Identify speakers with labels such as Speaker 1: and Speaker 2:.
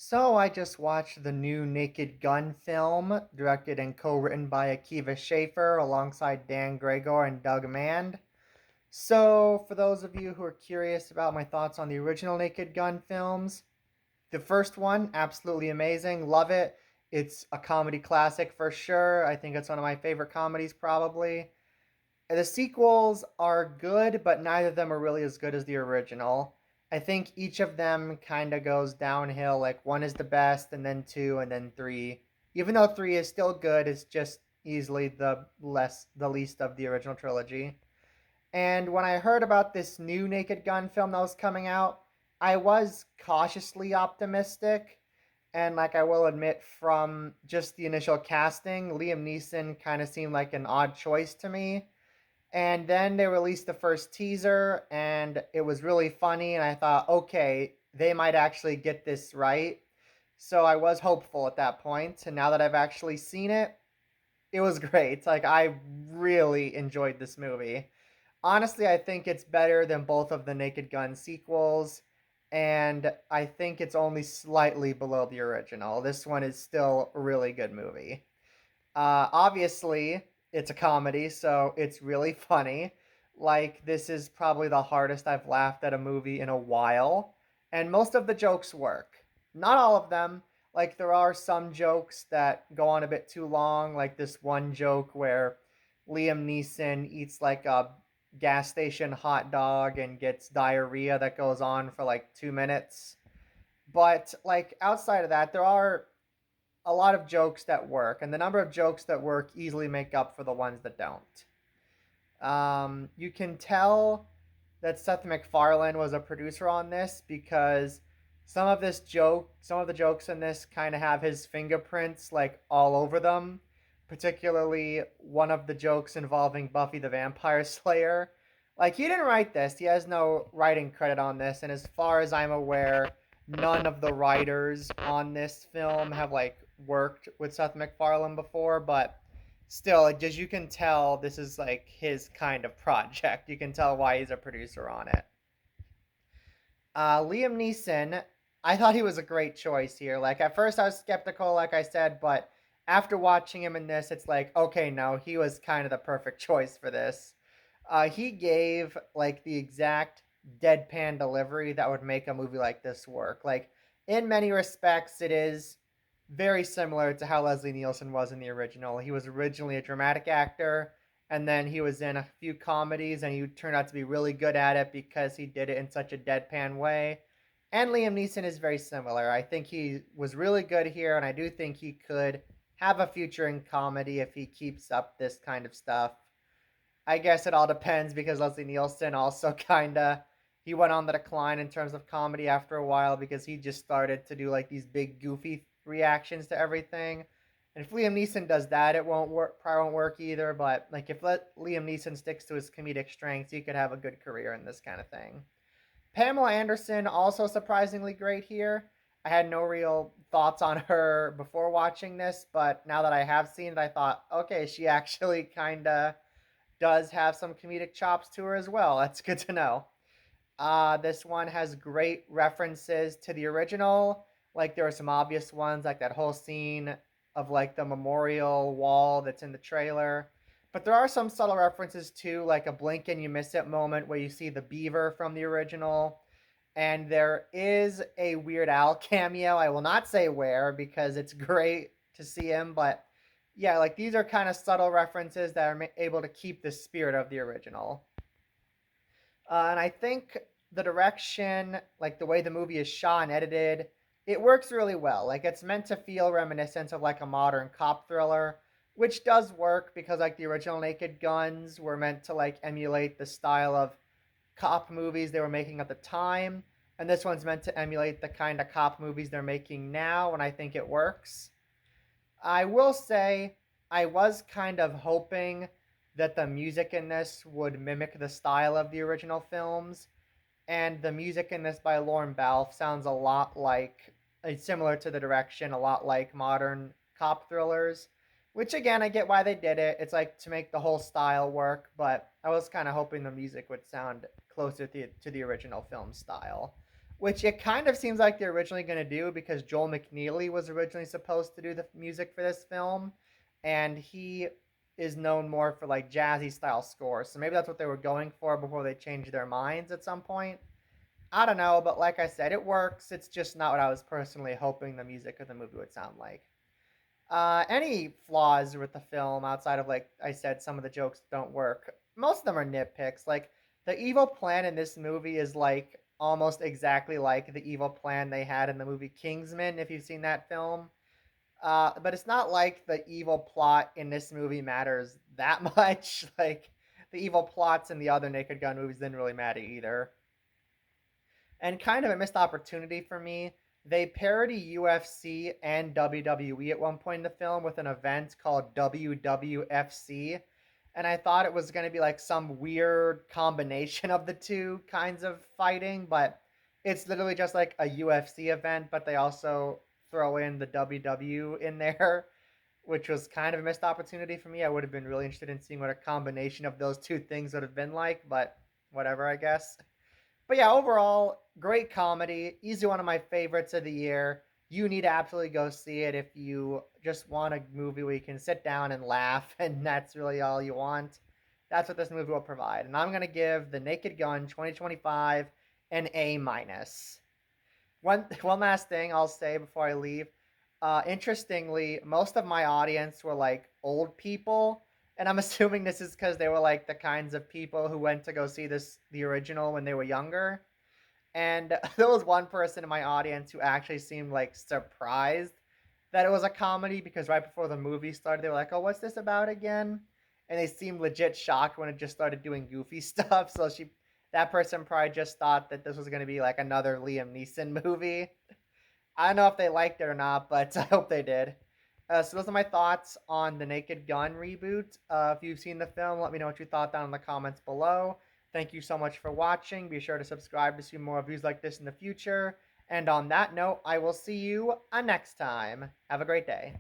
Speaker 1: So I just watched the new Naked Gun film, directed and co-written by Akiva Schaffer alongside Dan Gregor and Doug Mand. So for those of you who are curious about my thoughts on the original Naked Gun films, the first one, absolutely amazing, love it. It's a comedy classic for sure. I think it's one of my favorite comedies probably. The sequels are good, but neither of them are really as good as the original. I think each of them kind of goes downhill. Like one is the best, and then two, and then three. Even though three is still good, it's just easily the least of the original trilogy. And when I heard about this new Naked Gun film that was coming out, I was cautiously optimistic. And like I will admit, from just the initial casting, Liam Neeson kind of seemed like an odd choice to me. And then they released the first teaser, and it was really funny. And I thought, okay, they might actually get this right. So I was hopeful at that point. And now that I've actually seen it, it was great. Like, I really enjoyed this movie. Honestly, I think it's better than both of the Naked Gun sequels. And I think it's only slightly below the original. This one is still a really good movie. Obviously, it's a comedy, so it's really funny. Like, this is probably the hardest I've laughed at a movie in a while. And most of the jokes work. Not all of them. Like, there are some jokes that go on a bit too long, like this one joke where Liam Neeson eats like a gas station hot dog and gets diarrhea that goes on for like 2 minutes. But, like, outside of that, there are a lot of jokes that work, and the number of jokes that work easily make up for the ones that don't. You can tell that Seth MacFarlane was a producer on this because some of the jokes in this kind of have his fingerprints like all over them. Particularly one of the jokes involving Buffy the Vampire Slayer. Like, he didn't write this; he has no writing credit on this, and as far as I'm aware, none of the writers on this film have like worked with Seth MacFarlane before, but still, as you can tell, this is like his kind of project. You can tell why he's a producer on it. Liam Neeson, I thought he was a great choice here. Like, at first I was skeptical, like I said, but after watching him in this, it's like, okay, no, he was kind of the perfect choice for this. He gave like the exact deadpan delivery that would make a movie like this work. Like, in many respects, it is very similar to how Leslie Nielsen was in the original. He was originally a dramatic actor, and then he was in a few comedies, and he turned out to be really good at it because he did it in such a deadpan way. And Liam Neeson is very similar. I think he was really good here, and I do think he could have a future in comedy if he keeps up this kind of stuff. I guess it all depends because Leslie Nielsen also kind of he went on the decline in terms of comedy after a while because he just started to do like these big goofy reactions to everything. And if Liam Neeson does that, it won't work. Probably won't work either. But like if Liam Neeson sticks to his comedic strengths, he could have a good career in this kind of thing. Pamela Anderson also surprisingly great here. I had no real thoughts on her before watching this, but now that I have seen it, I thought, okay, she actually kind of does have some comedic chops to her as well. That's good to know. This one has great references to the original. Like, there are some obvious ones, like that whole scene of like the memorial wall that's in the trailer. But there are some subtle references too, like a blink and you miss it moment where you see the beaver from the original. And there is a Weird Al cameo. I will not say where because it's great to see him, but yeah, like these are kind of subtle references that are able to keep the spirit of the original. And I think the direction, like the way the movie is shot and edited, it works really well. Like, it's meant to feel reminiscent of like a modern cop thriller, which does work because like the original Naked Guns were meant to like emulate the style of cop movies they were making at the time. And this one's meant to emulate the kind of cop movies they're making now, and I think it works. I will say I was kind of hoping that the music in this would mimic the style of the original films, and the music in this by Lauren Balfe sounds a lot like, it's similar to the direction, a lot like modern cop thrillers, which again, I get why they did it. It's like to make the whole style work, but I was kind of hoping the music would sound closer to the original film style. which it kind of seems like they're originally going to do because Joel McNeely was originally supposed to do the music for this film, and he is known more for like jazzy style scores. So maybe that's what they were going for before they changed their minds at some point. I don't know, but like I said, it works. It's just not what I was personally hoping the music of the movie would sound like. Any flaws with the film outside of like I said, some of the jokes don't work. Most of them are nitpicks. Like the evil plan in this movie is like almost exactly like the evil plan they had in the movie Kingsman. If you've seen that film, but it's not like the evil plot in this movie matters that much. Like the evil plots in the other Naked Gun movies didn't really matter either. And kind of a missed opportunity for me. They parody UFC and WWE at one point in the film with an event called WWFC. And I thought it was going to be like some weird combination of the two kinds of fighting, but it's literally just like a UFC event, but they also throw in the WW in there, which was kind of a missed opportunity for me. I would have been really interested in seeing what a combination of those two things would have been like, but whatever, I guess. But yeah, overall, great comedy. Easily one of my favorites of the year. You need to absolutely go see it if you just want a movie where you can sit down and laugh, and that's really all you want. That's what this movie will provide. And I'm gonna give The Naked Gun 2025 an A minus. One last thing I'll say before I leave. Interestingly, most of my audience were like old people, and I'm assuming this is because they were like the kinds of people who went to go see the original when they were younger. And there was one person in my audience who actually seemed like surprised that it was a comedy because right before the movie started, they were like, "Oh, what's this about again?" And they seemed legit shocked when it just started doing goofy stuff. So that person probably just thought that this was going to be like another Liam Neeson movie. I don't know if they liked it or not, but I hope they did. So those are my thoughts on the Naked Gun reboot. If you've seen the film, let me know what you thought down in the comments below. Thank you so much for watching. Be sure to subscribe to see more reviews like this in the future. And on that note, I will see you next time. Have a great day.